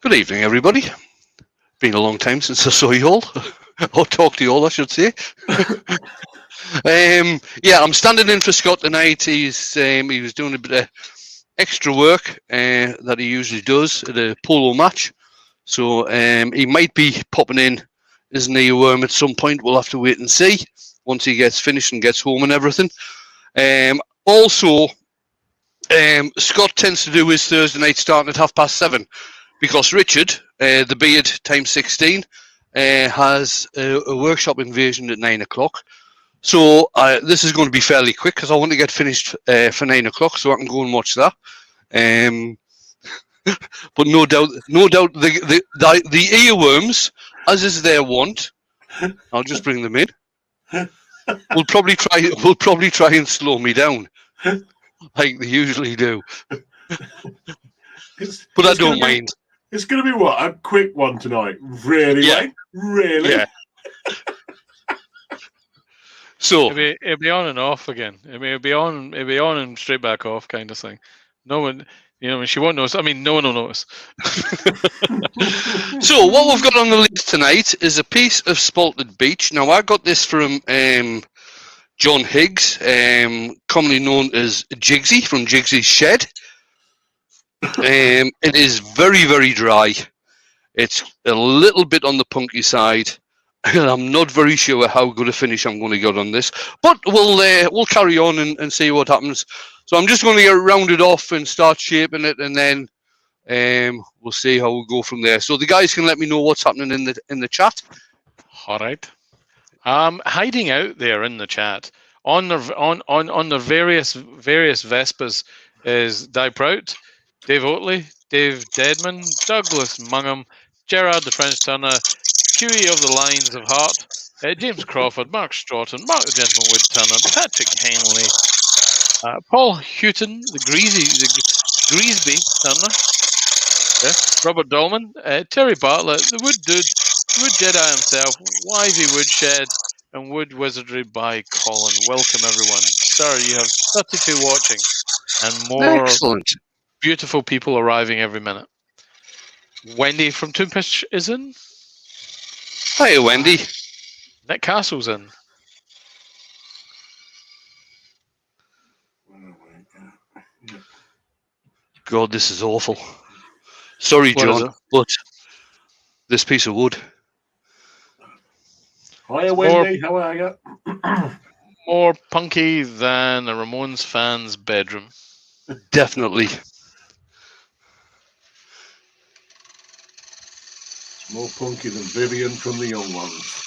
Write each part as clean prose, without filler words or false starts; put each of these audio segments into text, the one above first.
Good evening, everybody. Been a long time since I saw you all, or talked to you all, I should say. I'm standing in for Scott tonight. He was doing a bit of extra work that he usually does at a polo match, so he might be popping in his knee worm at some point. We'll have to wait and see once he gets finished and gets home and everything. Scott tends to do his Thursday night starting at 7:30 because Richard, the beard times 16, has a workshop invasion at 9 o'clock. So this is going to be fairly quick because I want to get finished for 9 o'clock so I can go and watch that. But no doubt, the earworms, as is their wont, I'll just bring them in. Will probably try and slow me down, like they usually do. But I don't mind. It's going to be what, a quick one tonight, really? Yeah. Mate? Really? Yeah. So it'll be on and off again. I mean, it'll be on and straight back off, kind of thing. No one, she won't notice. I mean, no one will notice. So what we've got on the list tonight is a piece of spalted beech. Now I got this from John Higgs, commonly known as Jigsy from Jigsy's Shed. It is very, very dry. It's a little bit on the punky side, and I'm not very sure how good a finish I'm going to get on this. But we'll carry on and see what happens. So I'm just going to get rounded off and start shaping it, and then we'll see how we'll go from there. So the guys can let me know what's happening in the chat. All right. Hiding out there in the chat on the various Vespas is Di Prout, Dave Oatley, Dave Deadman, Douglas Mungham, Gerard the French Turner, Huey of the Lines of Heart, James Crawford, Mark Stroughton, Mark the Gentleman Wood Turner, Patrick Henley, Paul Houghton, the Greasby Turner, Robert Dolman, Terry Bartlett, the Wood Dude, Wood Jedi himself, Wivey Woodshed, and Wood Wizardry by Colin. Welcome, everyone. Sir, you have 32 watching and more. Excellent. Beautiful people arriving every minute. Wendy from Toonpish is in. Hi, Wendy. Nick Castle's in. God, this is awful. Sorry, John, but this piece of wood. Hiya, Wendy. How are you? More punky than a Ramones fan's bedroom. Definitely. More punky than Vivian from the Young Ones.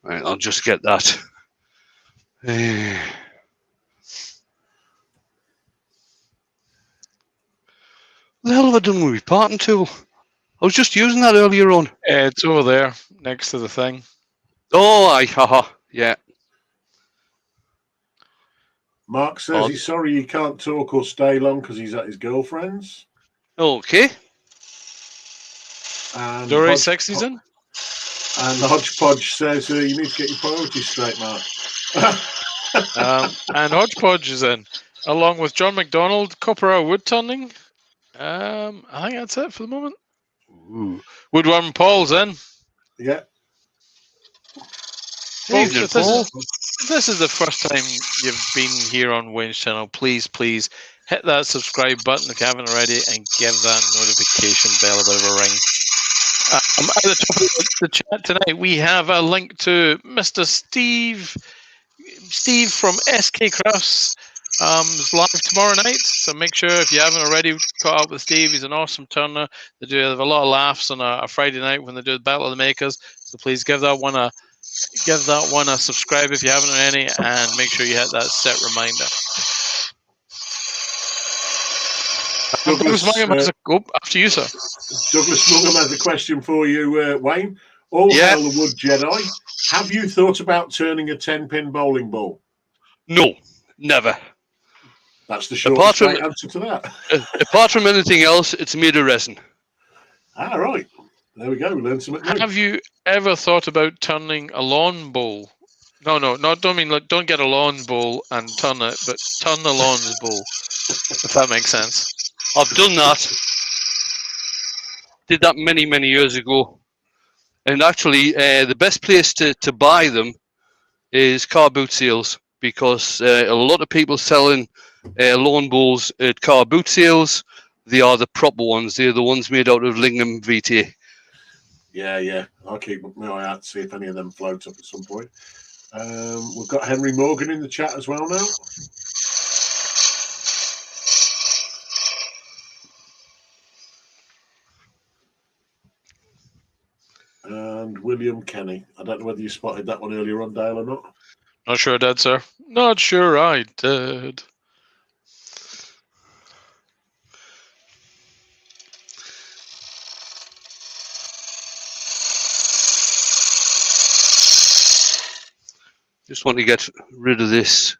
Right, I'll just get that. What the hell have I done with my parting tool? I was just using that earlier on. It's over there, next to the thing. Oh, haha, yeah. Mark says he's sorry he can't talk or stay long because he's at his girlfriend's. Okay. And Dory Sexy's in. And Hodgepodge says you need to get your priorities straight, Mark. And Hodgepodge is in, along with John McDonald, Copper Wood Turning. I think that's it for the moment. Ooh. Woodworm Paul's in. Yeah. Folks, if this is the first time you've been here on Wayne's channel, please hit that subscribe button if you haven't already and give that notification bell a bit of a ring. At the top of the chat tonight, we have a link to Mr. Steve from SK Crafts live tomorrow night. So make sure if you haven't already caught up with Steve, he's an awesome turner. They do have a lot of laughs on a Friday night when they do the Battle of the Makers. So please give that one a subscribe if you haven't already, and make sure you hit that set reminder. Douglas Mungham has after you, sir. Douglas Mungham has a question for you, Wayne. All hail the Wood Jedi. Have you thought about turning a 10-pin bowling ball? No, never. That's the short answer to that. Apart from anything else, it's made of resin. Ah, right. There we go. We learned something new. Have you ever thought about turning a lawn bowl? No, don't mean like don't get a lawn bowl and turn it, but turn the lawn's bowl, if that makes sense. I've done that. Did that many, many years ago. And actually, the best place to buy them is car boot sales, because a lot of people selling lawn bowls at car boot sales, they are the proper ones. They're the ones made out of Lingham VT. Yeah. I'll keep my eye out to see if any of them float up at some point. We've got Henry Morgan in the chat as well now. And William Kenny. I don't know whether you spotted that one earlier on, Dale, or not. Not sure I did, sir. Not sure I did. Just want to get rid of this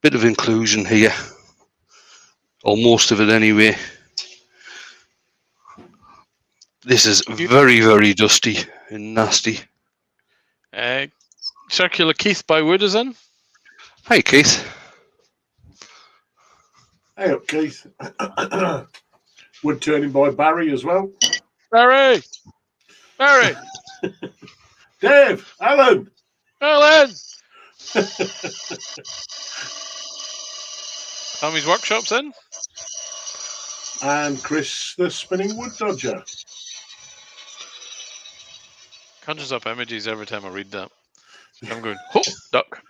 bit of inclusion here, or most of it anyway. This is very, very dusty and nasty. Circular Keith by Wood is in. Hi, Keith. Hey up, Keith. Wood turning by Barry as well. Barry! Dave! Alan! Tommy's Workshop's in. And Chris, the spinning wood dodger. Conjures up images every time I read that. I'm going, oh, duck.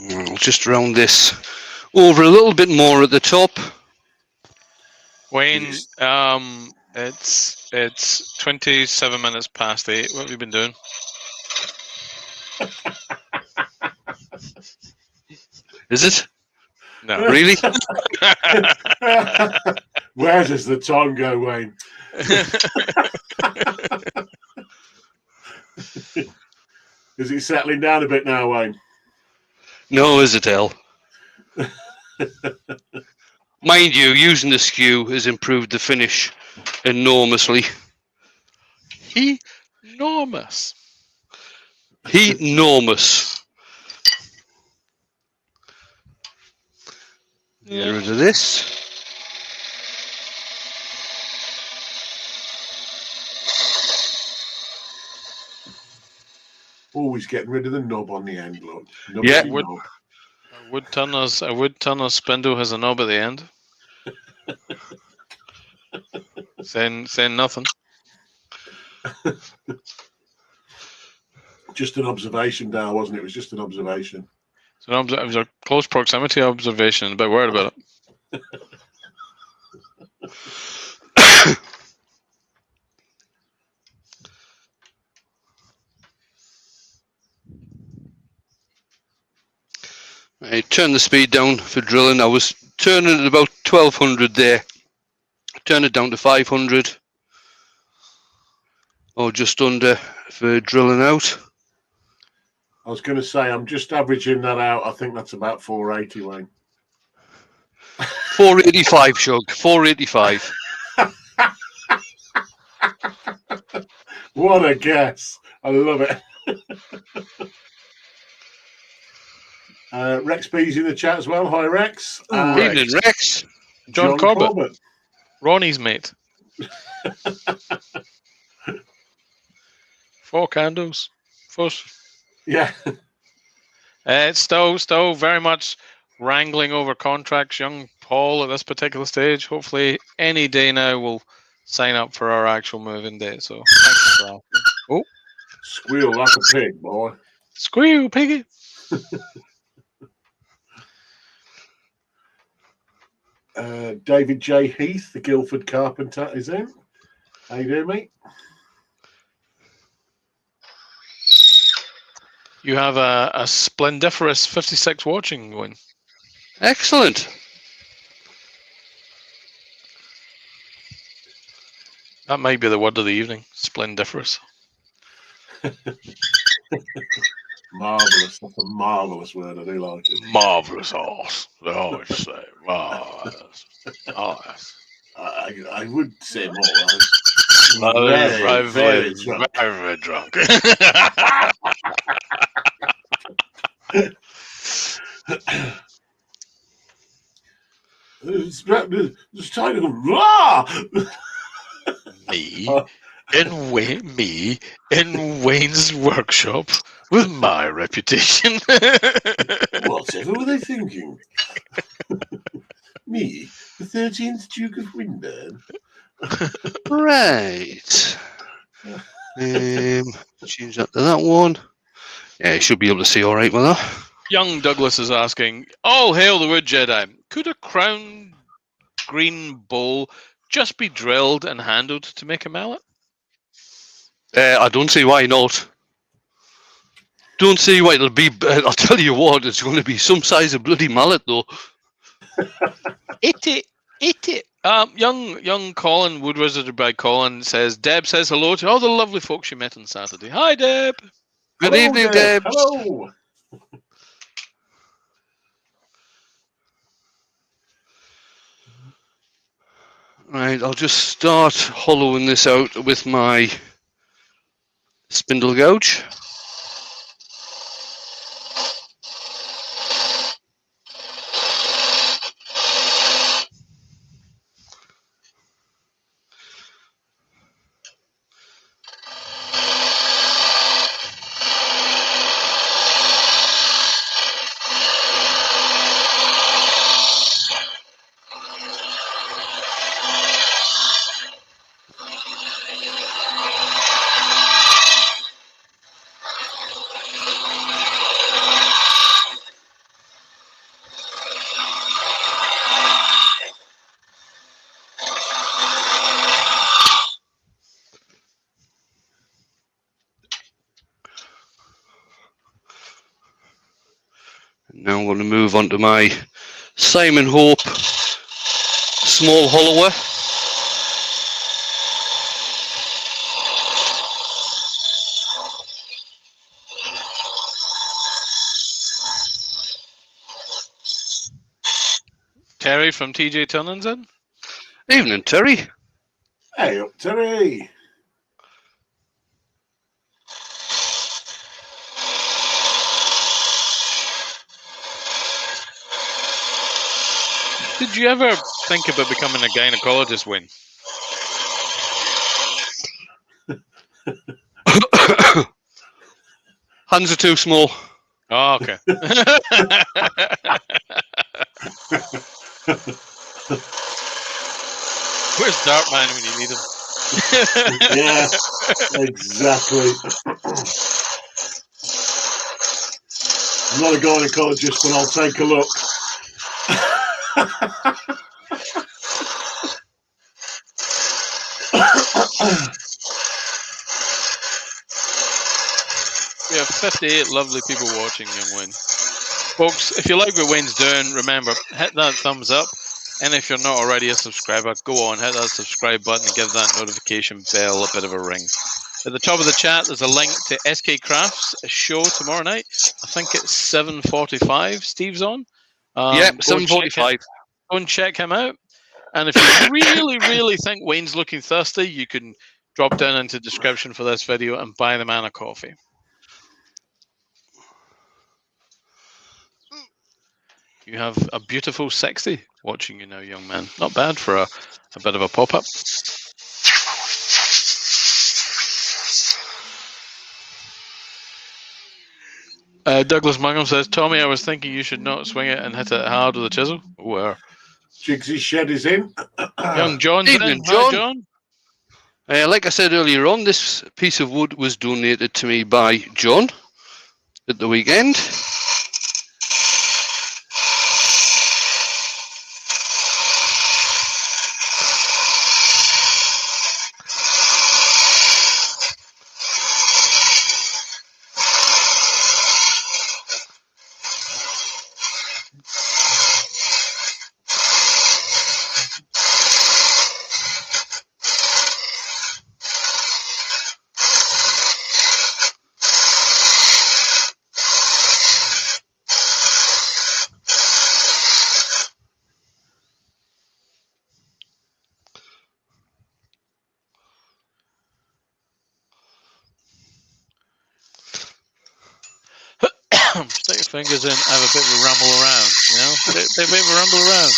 I'll just round this over a little bit more at the top. Wayne, it's 27 minutes past 8. What have you been doing? Is it? No. Really? Where does the time go, Wayne? Is it settling down a bit now, Wayne? No, is it, El? Mind you, using the skew has improved the finish enormously. Enormous. Enormous. Get rid of this. Always getting rid of the knob on the end, look. Yeah. A wood turner's spindle has a knob at the end. saying nothing. Just an observation, Dale, wasn't it? It was just an observation. It was a close proximity observation. A bit worried about it. I turn the speed down for drilling. I was turning at about 1200 there. Turn it down to 500 or just under for drilling out. I was going to say, I'm just averaging that out. I think that's about 480, Wayne. 485, Shug. 485. What a guess. I love it. Rex B's in the chat as well. Hi, Rex. Evening, Rex. John Corbett. Ronnie's mate. 4 candles. First. Yeah. It's still very much wrangling over contracts. Young Paul at this particular stage. Hopefully, any day now we'll sign up for our actual moving date. So, thank you for asking. Oh, Squeal like a pig, boy. Squeal, piggy. David J. Heath, the Guildford carpenter, is in. How you doing, mate? You have a splendiferous 56 watching going. Excellent. That might be the word of the evening. Splendiferous. Marvellous. That's a marvellous word. I do like it. Marvellous horse. They always say marvellous. Oh, yes. I would say more. Very drunk. Very drunk. It's time to go. Rah! Me in Wayne's workshop with my reputation. Whatever were they thinking? Me, the 13th Duke of Winburn. Right. Change that to that one. Yeah, you should be able to see all right with that. Young Douglas is asking, all hail the Wood Jedi. Could a crown green bowl just be drilled and handled to make a mallet? I don't see why not. Don't see why it'll be. I'll tell you what, it's going to be some size of bloody mallet, though. Eat it. Young Colin, Wood Wizarded by Colin, says, Deb says hello to all the lovely folks you met on Saturday. Hi, Deb. Good evening, Deb. Hello. Right, I'll just start hollowing this out with my spindle gouge. Now I'm going to move on to my Simon Hope small hollower. Terry from TJ Turnings in. Evening, Terry. Hey up, Terry. Did you ever think about becoming a gynecologist, Wayne? Hands are too small. Oh, okay. Where's Dartman when you need him? Yeah, exactly. I'm not a gynecologist, but I'll take a look. We have 58 lovely people watching, young Wayne. Folks, if you like what Wayne's doing, remember, hit that thumbs up. And if you're not already a subscriber, go on, hit that subscribe button and give that notification bell a bit of a ring. At the top of the chat, there's a link to SK Crafts show tomorrow night. I think it's 7:45. Steve's on. Yep, 7:45. Go and check him out. And if you really think Wayne's looking thirsty, you can drop down into the description for this video and buy the man a coffee. You have a beautiful 60 watching you now, young man. Not bad for a bit of a pop-up. Douglas Mangum says, Tommy, I was thinking you should not swing it and hit it hard with a chisel. Where? Jigsy Shed is in. Young John's Evening, in. John. Hi, John. Like I said earlier on, this piece of wood was donated to me by John at the weekend. Stick your fingers in, have a bit of a ramble around, you know? Bit of a ramble around.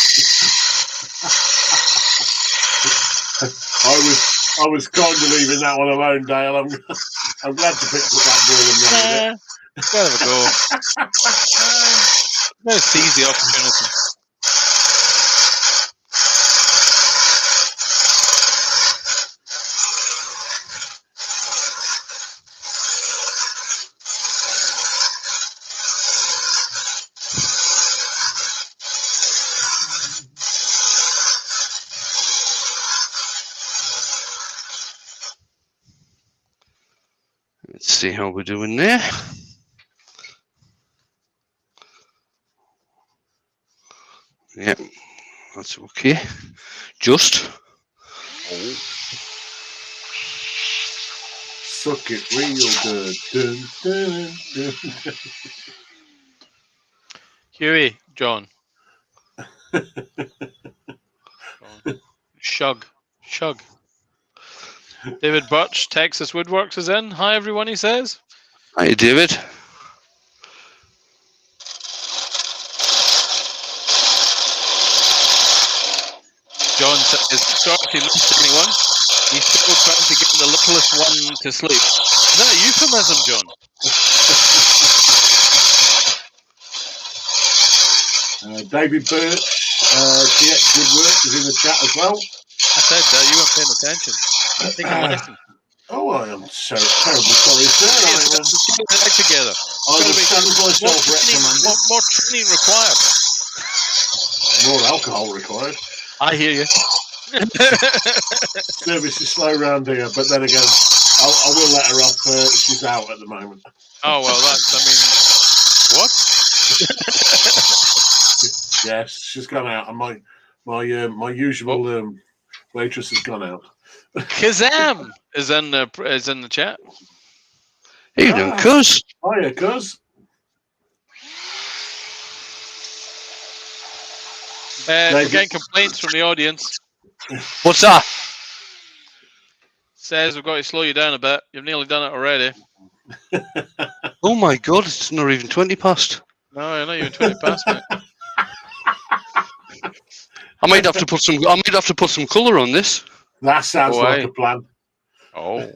I was kind of leaving that one alone, Dale. I'm glad to pick up that ball and run with it. Gotta have a go. Gotta seize the opportunity. Let's see how we're doing there. Yeah, that's okay. Just. Suck it real good. Dun, dun, dun, dun. Huey, John. Shug. David Birch, Texas Woodworks is in. Hi, everyone, he says. Hi, David. John says, sorry if he missed anyone. He's still trying to get the littlest one to sleep. Is that a euphemism, John? David Birch, TX Woodworks is in the chat as well. I said that, you weren't paying attention. Take a listen. Oh, I am so terribly sorry, sir. Let's get it back together. I will stand myself reprimanded. More training required. More alcohol required. I hear you. Service is slow round here, but then again, I will let her off. She's out at the moment. Oh, well, that's, I mean, what? Yes, she's gone out, and my usual waitress has gone out. Kazam is in the chat. How you doing, cuz? Hiya, cuz. We're getting complaints from the audience. What's that? Says we've got to slow you down a bit. You've nearly done it already. Oh my God! It's not even 20 past. No, you're not even 20 past, mate. I might have to put some colour on this. That sounds like a plan. Oh.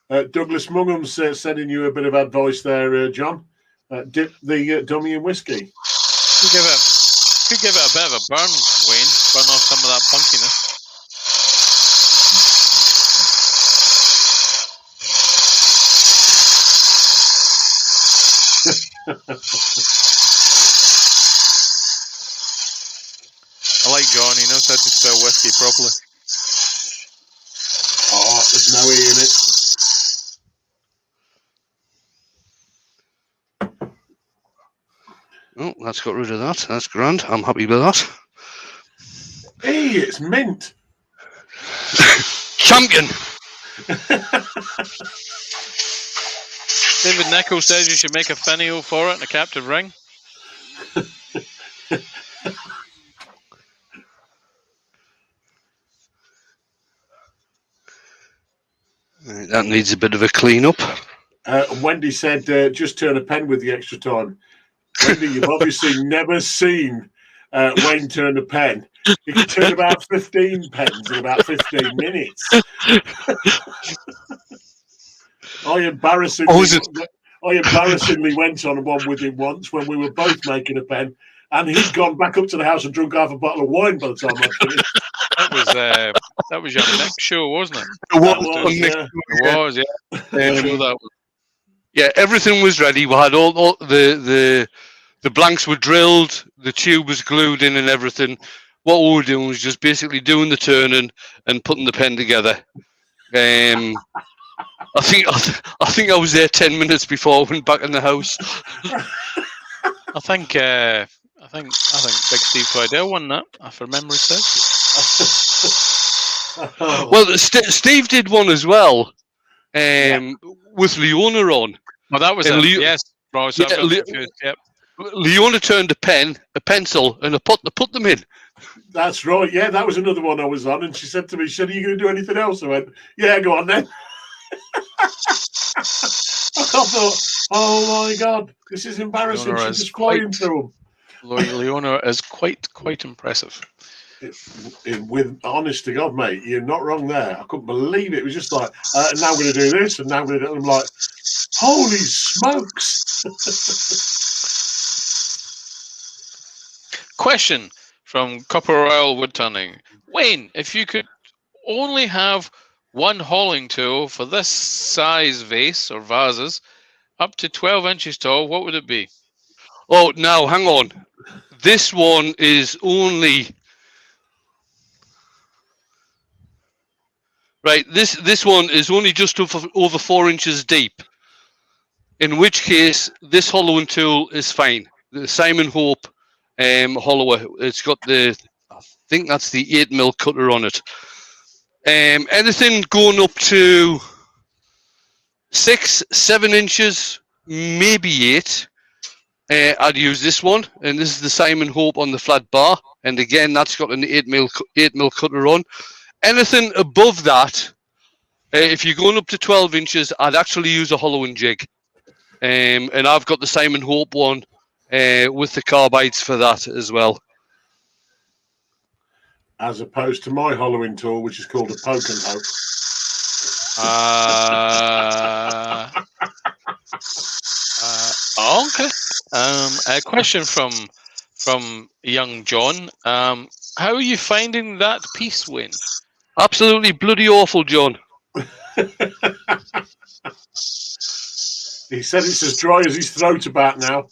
Douglas Mungham's sending you a bit of advice there, John. Dip the dummy in whiskey. Could give it a bit of a burn, Wayne. Burn off some of that punkiness. I like John. He knows how to spell whiskey properly. Oh, there's no E in it. Oh, that's got rid of that. That's grand. I'm happy with that. Hey, it's mint. Champion. David Nichols says you should make a finial for it in a captive ring. That needs a bit of a clean up. Wendy said, just turn a pen with the extra time. Wendy, you've obviously never seen Wayne turn a pen. He can turn about 15 pens in about 15 minutes. I embarrassingly went on one with him once when we were both making a pen, and he'd gone back up to the house and drunk half a bottle of wine by the time I finished. That was your next show, wasn't it? It was, yeah. Yeah, everything was ready. We had all the blanks were drilled, the tube was glued in, and everything. What we were doing was just basically doing the turning and putting the pen together. I think I was there 10 minutes before I went back in the house. I think Big Steve Twidell won that, if memory serves. Well, Steve did one as well, with Leona on. Well, that was it. Yes, bro. So yep. Leona turned a pencil, and I put them in. That's right. Yeah, that was another one I was on, and she said to me, "Are you going to do anything else?" I went, "Yeah, go on then." I thought, oh my God, this is embarrassing. Leonora She's is just flying quite- through them. Leonora is quite impressive. With honest to God, mate, you're not wrong there. I couldn't believe it. It was just like, now I'm going to do this, and now I'm going to do it. I'm like, holy smokes. Question from Copper Royal Woodturning. Wayne, if you could only have one hauling tool for this size vase or vases up to 12 inches tall, what would it be? Oh, now hang on. This one is only right. This one is only just over 4 inches deep. In which case, this hollowing tool is fine. The Simon Hope hollower. It's got I think that's the 8mm cutter on it. Anything going up to 6, 7 inches, maybe 8. I'd use this one, and this is the Simon Hope on the flat bar, and again that's got an 8mm cutter on. Anything above that, if you're going up to 12 inches, I'd actually use a hollowing jig, and I've got the Simon Hope one with the carbides for that as well. As opposed to my hollowing tool, which is called a poke and hope. Okay. A question from young John. How are you finding that piece, Wayne? Absolutely bloody awful, John. He said it's as dry as his throat about now.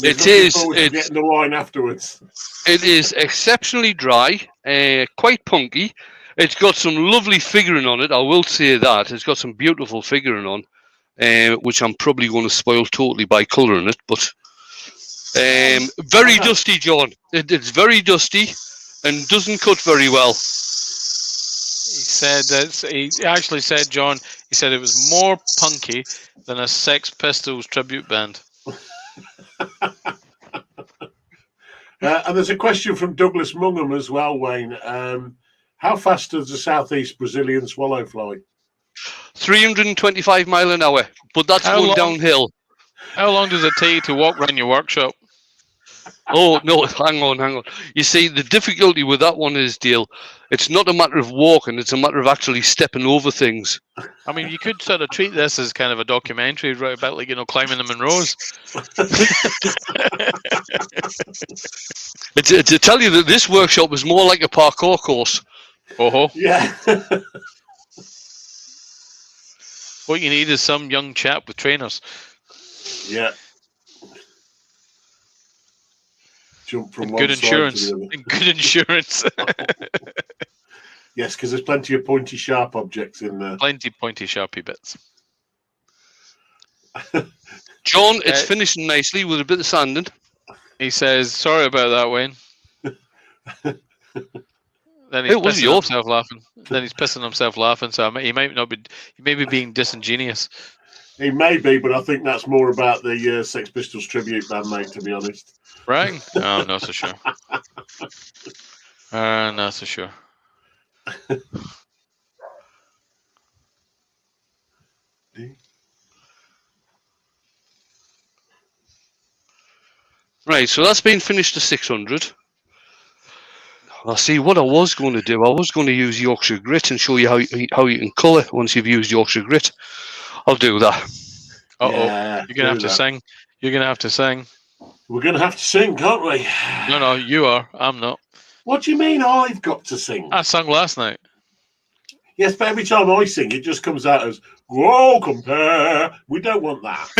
It is. It's getting the wine afterwards. It is exceptionally dry, quite punky. It's got some lovely figuring on it, I will say that. It's got some beautiful figuring on, which I'm probably going to spoil totally by colouring it. But very dusty, John. It's very dusty and doesn't cut very well. He said he actually said, John, he said it was more punky than a Sex Pistols tribute band. And there's a question from Douglas Mungham as well, Wayne. How fast does the southeast Brazilian swallow fly? 325 mile an hour, but that's going downhill. How long does it take you to walk around your workshop? Oh, no, hang on. You see, the difficulty with that one is, Dale, it's not a matter of walking, it's a matter of actually stepping over things. I mean, you could sort of treat this as kind of a documentary, right, about, like, climbing the Monroes. To tell you that this workshop was more like a parkour course. Oh, yeah. What you need is some young chap with trainers. Yeah. Jump from and one good side insurance. to the other. And good insurance. Yes, because there's plenty of pointy, sharp objects in there. Plenty pointy, sharpy bits. John, it's finishing nicely with a bit of sanding. He says, "Sorry about that, Wayne." Then he's pissing himself laughing. So he may be being disingenuous. He may be, but I think that's more about the Sex Pistols tribute band, mate, to be honest. Right? No, I'm not so sure. Not so sure. Right, so that's been finished to 600. I see what I was going to do. I was going to use Yorkshire Grit and show you how you can colour once you've used Yorkshire Grit. I'll do that. Yeah, you're gonna have to sing. You're gonna have to sing. We're gonna have to sing, can't we? No, you are. I'm not. What do you mean I've got to sing? I sang last night. Yes, but every time I sing, it just comes out as "Whoa, compare." We don't want that.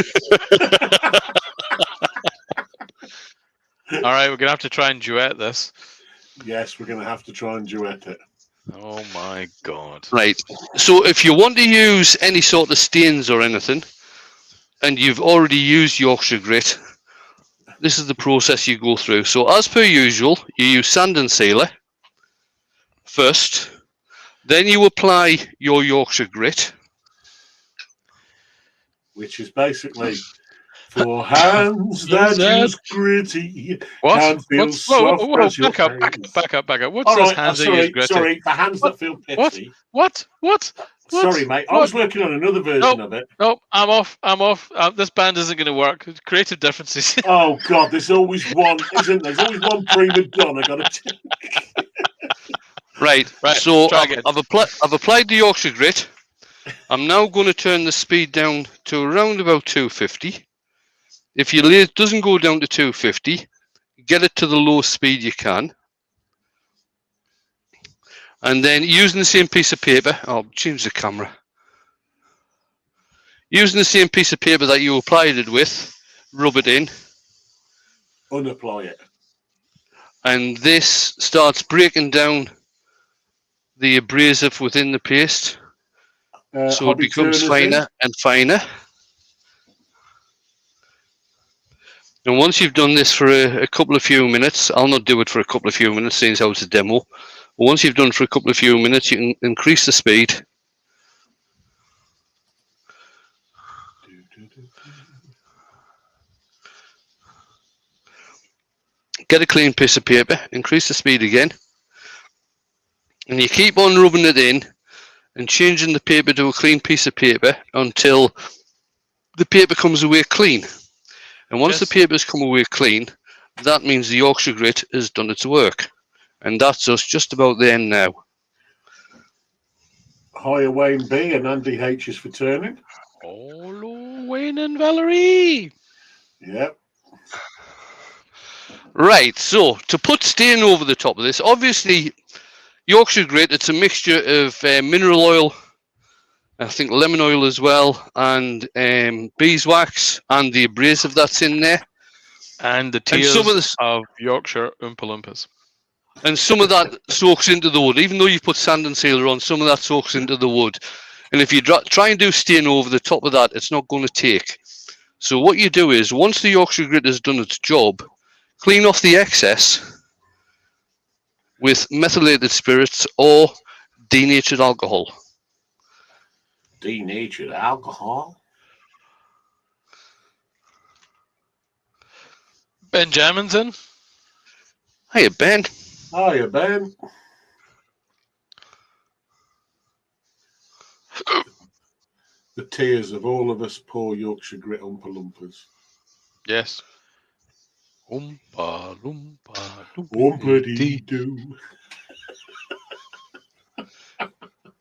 All right, we're gonna have to try and duet this. Yes, we're gonna have to try and duet it. Oh my God! Right. So if you want to use any sort of stains or anything, and you've already used Yorkshire Grit, this is the process you go through. So as per usual, you use sand and sealer first, then you apply your Yorkshire Grit, which is basically for hands that use gritty. What? Can feel soft. Back up. What says hands that use gritty? Sorry, for hands that feel pitchy. What? Sorry, mate. I was working on another version of it. Nope, I'm off. This band isn't going to work. Creative differences. Oh God, there's always one, isn't there? There's always one prima donna. Got to. Right. So I've applied the Yorkshire grit. I'm now going to turn the speed down to around about 250. If your lathe doesn't go down to 250, get it to the lowest speed you can. And then using the same piece of paper, I'll change the camera. Using the same piece of paper that you applied it with, rub it in. Unapply it. And this starts breaking down the abrasive within the paste. So it becomes finer and finer. And once you've done this for a couple of few minutes, I'll not do it for a couple of few minutes, seeing as how it's a demo. But once you've done it for a couple of few minutes, you can increase the speed. Get a clean piece of paper, increase the speed again. And you keep on rubbing it in and changing the paper to a clean piece of paper until the paper comes away clean. And once the paper's come away clean, that means the Yorkshire grit has done its work. And that's us just about there now. Hiya Wayne B and Andy H is for turning. Hello, Wayne and Valerie. Yep. Right, so to put stain over the top of this, obviously Yorkshire grit, it's a mixture of mineral oil, I think lemon oil as well, and beeswax and the abrasive that's in there. And the tears of Yorkshire Oompa Loompas. And some of that soaks into the wood. Even though you put sand and sealer on, some of that soaks into the wood. And if you try and do stain over the top of that, it's not going to take. So what you do is, once the Yorkshire grit has done its job, clean off the excess with methylated spirits or denatured alcohol. Denatured alcohol? Benjamin's in. Hiya, Ben. Hiya, Ben. The tears of all of us poor Yorkshire grit Oompa Loompas. Yes. Oompa Loompa Oompa-dee-doo.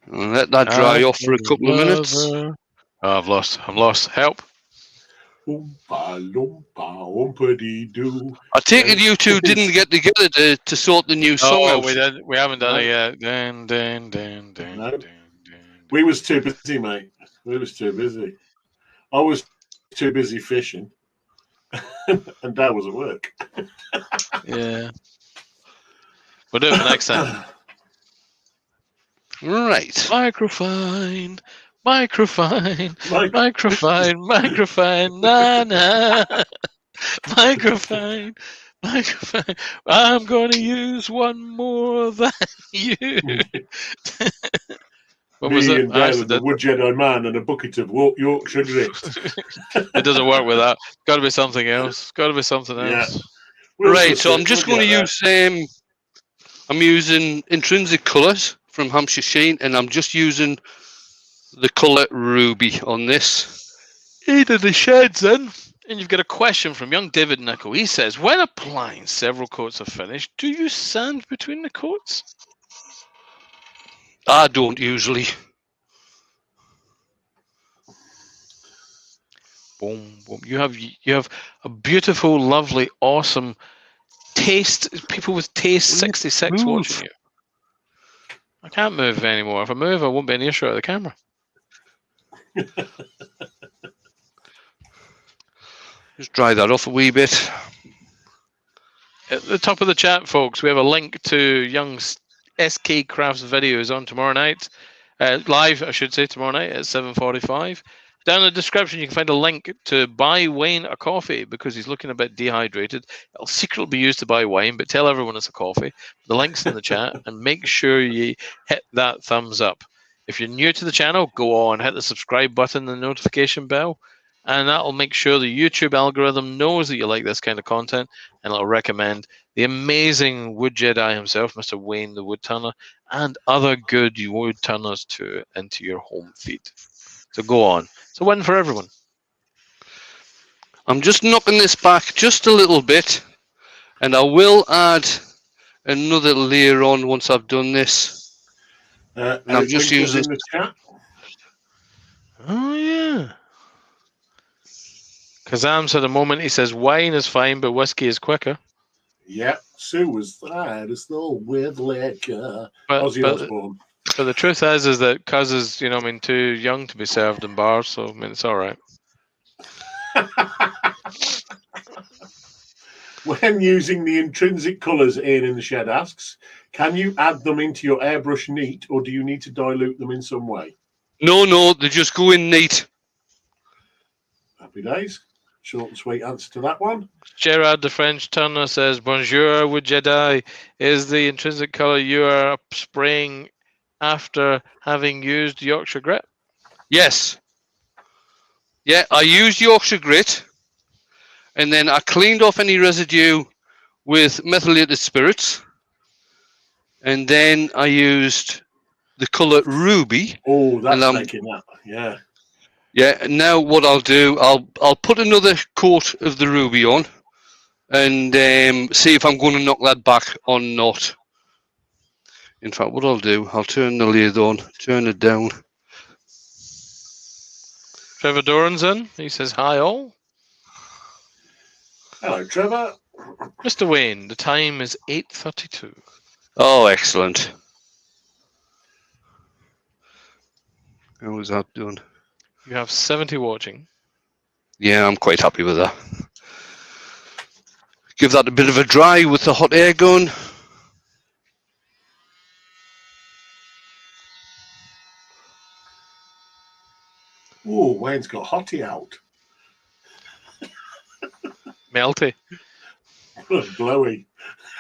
Let that dry off for a couple of minutes. Oh, I'm lost. Help. Oompa Loompa Oompa-dee-doo. I take it you two didn't get together to sort the new song out. We haven't done it yet. No. We was too busy, mate. We was too busy. I was too busy fishing. And Dad was at work. Yeah. We'll do it for next time. Right. Microfine, na na. Microfine. I'm going to use one more than you. What was it? And Dad with the Wood Jedi man and a bucket of Yorkshire grit. It doesn't work with that. Got to be something else. Yeah. Right, so I'm just going to use I'm using intrinsic colours from Hampshire Sheen, and I'm just using the colour Ruby on this. Into the sheds then. And you've got a question from young David Nichol. He says, when applying several coats of finish, do you sand between the coats? I don't usually. Boom, boom. You have a beautiful, lovely, awesome taste. People with taste 66 watching you. I can't move anymore. If I move, I won't be an earshot of the camera. Just dry that off a wee bit. At the top of the chat, folks, we have a link to young SK Crafts videos on tomorrow night. Live, I should say, tomorrow night at 7:45. Down in the description, you can find a link to buy Wayne a coffee because he's looking a bit dehydrated. It'll secretly be used to buy wine, but tell everyone it's a coffee. The link's in the chat, and make sure you hit that thumbs up. If you're new to the channel, go on, hit the subscribe button and the notification bell, and that'll make sure the YouTube algorithm knows that you like this kind of content, and it'll recommend the amazing wood Jedi himself, Mr. Wayne the Woodturner, and other good woodturners into your home feed. So go on. It's a win for everyone. I'm just knocking this back just a little bit, and I will add another layer on once I've done this. And I'm just using in the chat. Oh yeah. Kazam said a moment. He says wine is fine, but whiskey is quicker. Yeah, Sue was there. It's all with liquor. Ozzy Osbourne. But the truth is that Cuz is, too young to be served in bars, so it's all right. When using the intrinsic colours, Ian in the shed asks, can you add them into your airbrush neat, or do you need to dilute them in some way? No, they just go in neat. Happy days. Short and sweet answer to that one. Gerard the French turner says, Bonjour, wood Jedi. Is the intrinsic colour you are spraying after having used Yorkshire Grit? Yes. Yeah, I used Yorkshire Grit, and then I cleaned off any residue with methylated spirits, and then I used the colour Ruby. Oh, that's making that. Yeah. Yeah, and now what I'll do, I'll put another coat of the Ruby on and see if I'm going to knock that back or not. In fact, what I'll do, I'll turn the lid on, turn it down. Trevor Doran's in. He says, hi all. Hello, Trevor. Mr. Wayne, the time is 8:32. Oh, excellent. How was that done? You have 70 watching. Yeah, I'm quite happy with that. Give that a bit of a dry with the hot air gun. Oh, Wayne's got hottie out. Melty. Blowy.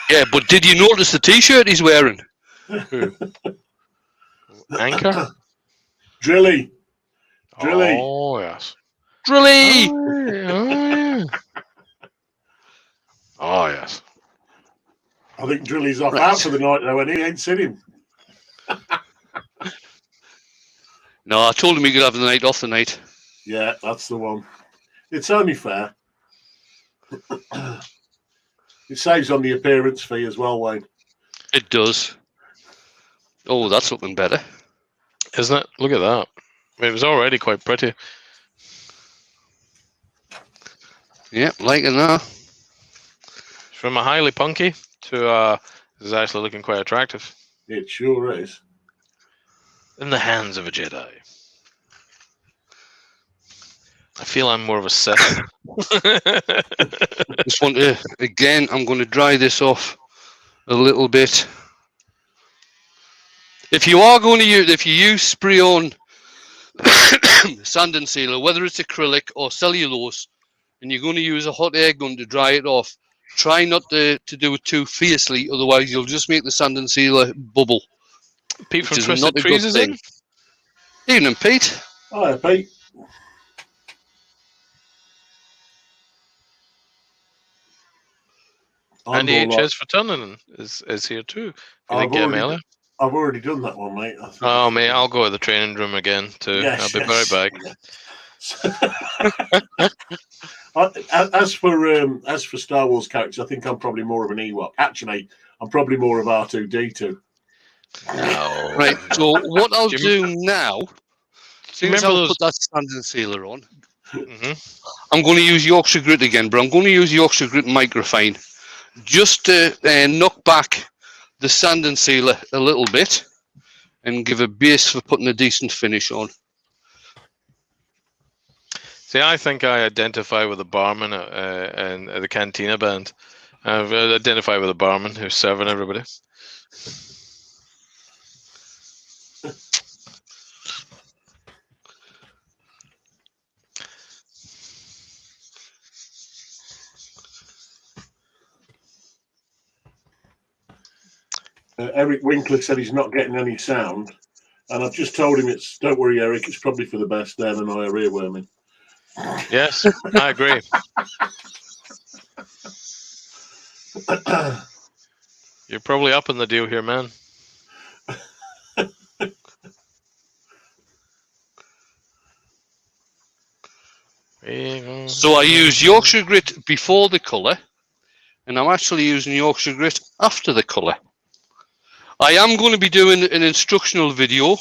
Yeah, but did you notice the t-shirt he's wearing? Who? Anchor? Drilly. Oh, yes. Drilly! Oh, yes. I think Drilly's off out for the night, though, and he ain't seen him. No, I told him he could have the night off tonight. Yeah, that's the one. It's only fair. It saves on the appearance fee as well, Wayne. It does. Oh, that's looking better. Isn't it? Look at that. It was already quite pretty. Yeah, liking that. From a highly punky to this is actually looking quite attractive. It sure is. In the hands of a Jedi. I feel I'm more of a Sith. Just want to, again, I'm going to dry this off a little bit. If you are going to use, if you use spray on sand and sealer, whether it's acrylic or cellulose, and you're going to use a hot air gun to dry it off, try not to do it too fiercely, otherwise you'll just make the sand and sealer bubble. Pete from Twisted Trees is in. Evening, Pete. Hi, Pete. Andy HS for turning is here too. I've already done that one, mate. Oh, mate, I'll go to the training room again too. Yes, I'll be right back. As for Star Wars characters, I think I'm probably more of an Ewok. Actually, I'm probably more of R2-D2. No. Right. So what I'll do now, since I'll put that sand and sealer on, I'm going to use Yorkshire Grit again, but I'm going to use Yorkshire Grit Microfine just to knock back the sand and sealer a little bit and give a base for putting a decent finish on. See, I think I identify with the barman and the Cantina band. I identify with the barman who's serving everybody. Eric Winkler said he's not getting any sound, and I've just told him don't worry, Eric, it's probably for the best. Dan and I are earworming. Yes, I agree. You're probably up in the deal here, man. So I use Yorkshire grit before the colour, and I'm actually using Yorkshire grit after the colour. I am going to be doing an instructional video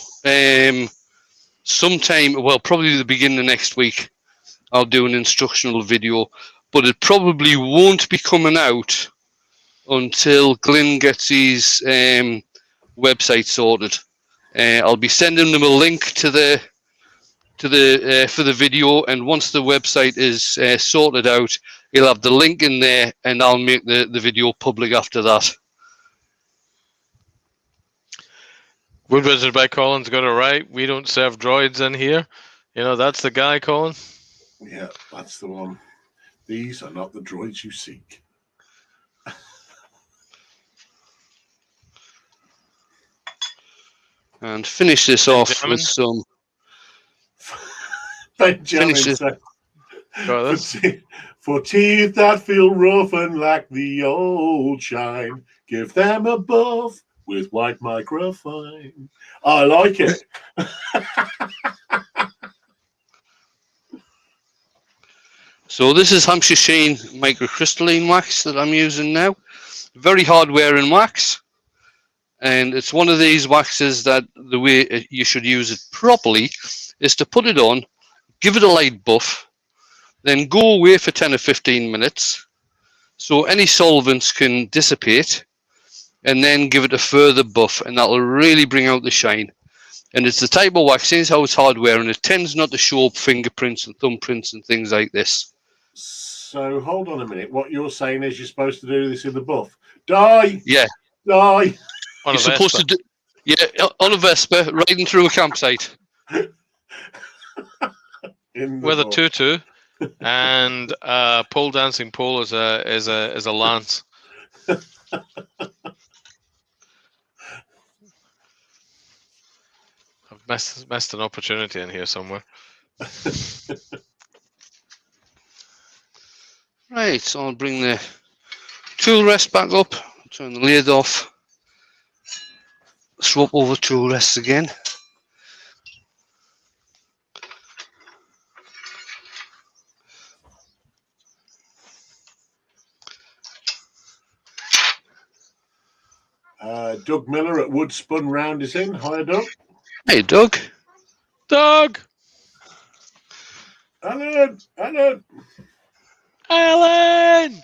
sometime, well, probably the beginning of next week. I'll do an instructional video, but it probably won't be coming out until Glyn gets his website sorted. I'll be sending them a link to the for the video, and once the website is sorted out, he'll have the link in there, and I'll make the video public after that. Wood Wizard by Colin's got it right. We don't serve droids in here. You know, that's the guy, Colin. Yeah, that's the one. These are not the droids you seek. And finish this off Benjamin? with some. Benjamin Finish it. said, Got this. for teeth that feel rough and lack the old shine, give them a buff with white microfine. I like it. So this is Hampshire Sheen microcrystalline wax that I'm using now. Very hard wearing wax. And it's one of these waxes that the way you should use it properly is to put it on, give it a light buff, then go away for 10 or 15 minutes so any solvents can dissipate, and then give it a further buff, and that will really bring out the shine. And it's the type of wax, since how it's hard wearing, it tends not to show up fingerprints and thumbprints and things like this. So hold on a minute. What you're saying is you're supposed to do this in the buff. Die! Yeah. Die! On a You're supposed Vespa. to do, yeah, on a Vespa, riding through a campsite. In the With a buff. tutu and pole dancing pole is a lance. I've missed an opportunity in here somewhere. Right, so I'll bring the tool rest back up, turn the lid off, swap over tool rests again. Doug Miller at Wood Spun Round is in. Hi, Doug. Hey, Doug. Doug! Alan! Alan! Alan!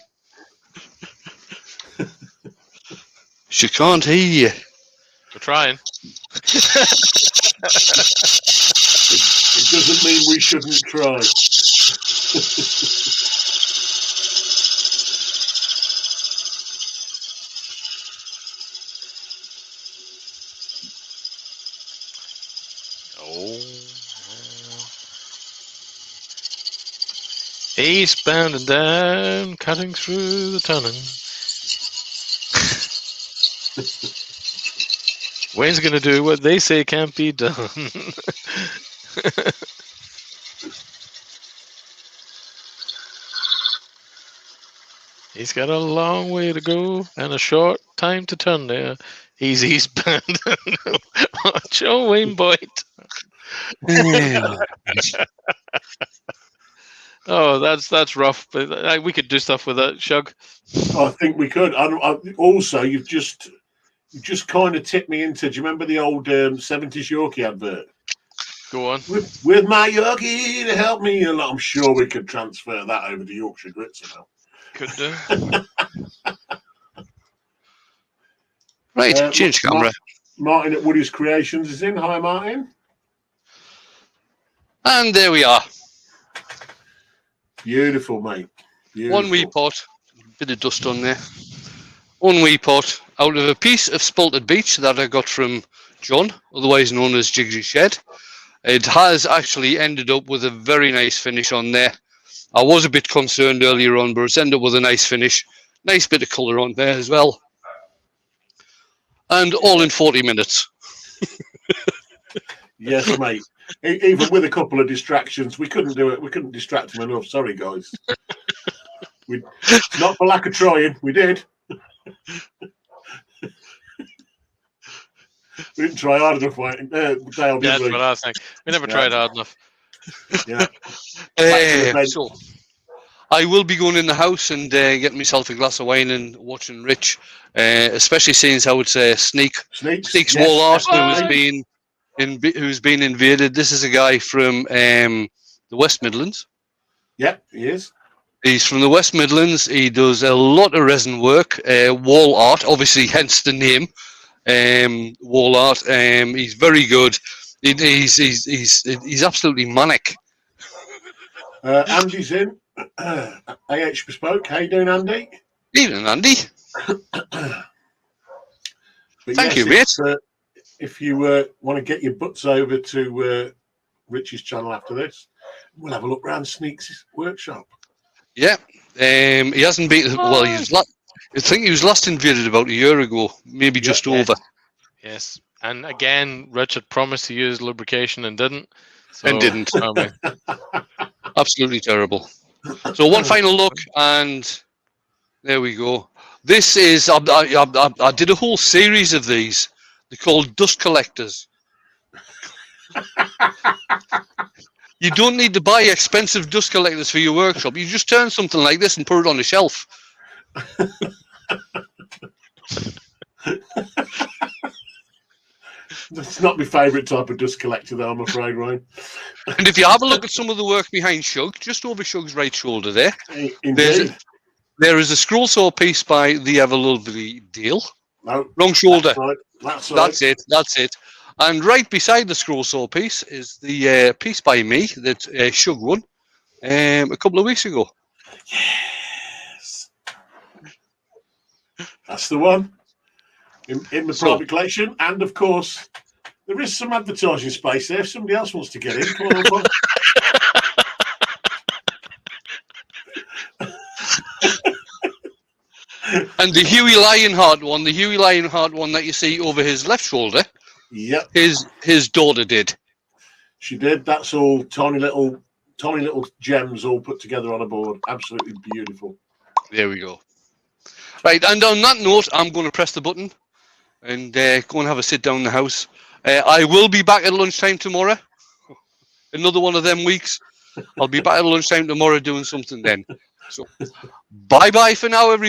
She can't hear you. We're trying. It doesn't mean we shouldn't try. Eastbound and down, cutting through the turning. Wayne's going to do what they say can't be done. He's got a long way to go and a short time to turn there. He's eastbound. Watch out, Wayne Boyd. Oh, that's rough, but we could do stuff with that, Shug. I think we could. Also, you've just kind of tipped me into. Do you remember the old 70s Yorkie advert? Go on. With my Yorkie to help me, and I'm sure we could transfer that over to Yorkshire Grit somehow. Could do. Right, change camera. Martin at Woody's Creations is in. Hi, Martin. And there we are. Beautiful, mate. Beautiful. One wee pot, bit of dust on there. One wee pot out of a piece of spalted beech that I got from John, otherwise known as Jigsy Shed. It has actually ended up with a very nice finish on there. I was a bit concerned earlier on, but it's ended up with a nice finish. Nice bit of colour on there as well. And all in 40 minutes. Yes, mate. even with a couple of distractions, we couldn't do it. We couldn't distract them enough. Sorry, guys. It's not for lack of trying. We did. We didn't try hard enough, Dale, did That's we? what I think. We never tried hard enough. Yeah. So I will be going in the house and getting myself a glass of wine and watching Rich, especially seeing how it's Sneaks Wall Art, who's been invaded. This is a guy from the West Midlands. Yep, he is. He's from the West Midlands. He does a lot of resin work, wall art, obviously, hence the name, wall art. He's very good. He's absolutely manic. Andy's in. AH Bespoke. How you doing, Andy? Evening, Andy. Thank you, mate. If you want to get your butts over to Rich's channel after this, we'll have a look around Sneaks' workshop. Yeah, he hasn't been. Well, I think he was last invaded about a year ago, maybe just over. Yes, and again, Richard promised to use lubrication and didn't. So, and didn't. Absolutely terrible. So one final look, and there we go. This is. I did a whole series of these. They're called dust collectors. You don't need to buy expensive dust collectors for your workshop. You just turn something like this and put it on the shelf. That's not my favourite type of dust collector, though, I'm afraid, Ryan. And if you have a look at some of the work behind Shug, just over Shug's right shoulder there, there is a scroll saw piece by the ever lovely Dale. No, wrong shoulder. That's right. That's it. And right beside the scroll saw piece is the piece by me that Shug won a couple of weeks ago. Yes. That's the one. In the private collection. And, of course, there is some advertising space there if somebody else wants to get in. Come on, Bob. And the Huey Lionheart one that you see over his left shoulder, yep, his daughter did. She did. That's all tiny little gems all put together on a board. Absolutely beautiful. There we go. Right, and on that note, I'm going to press the button and go and have a sit down in the house. I will be back at lunchtime tomorrow. Another one of them weeks. I'll be back at lunchtime tomorrow doing something then. So, bye-bye for now, everybody.